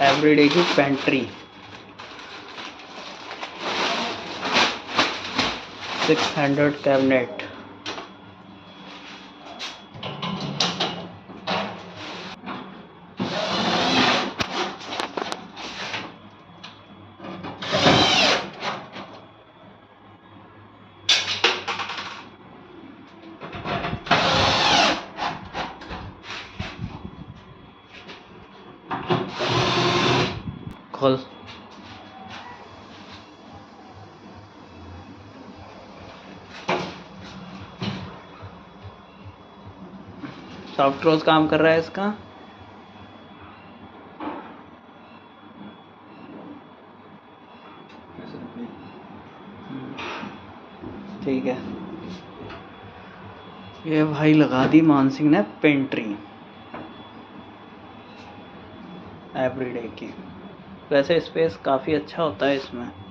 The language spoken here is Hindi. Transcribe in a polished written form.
एवरीडे की पेंट्री 600 कैबिनेट। खोल। सॉफ्ट क्लोज काम कर रहा है इसका। ठीक है, ये भाई लगा दी मान सिंह ने पेंट्री एवरीडे की। वैसे स्पेस काफ़ी अच्छा होता है इसमें।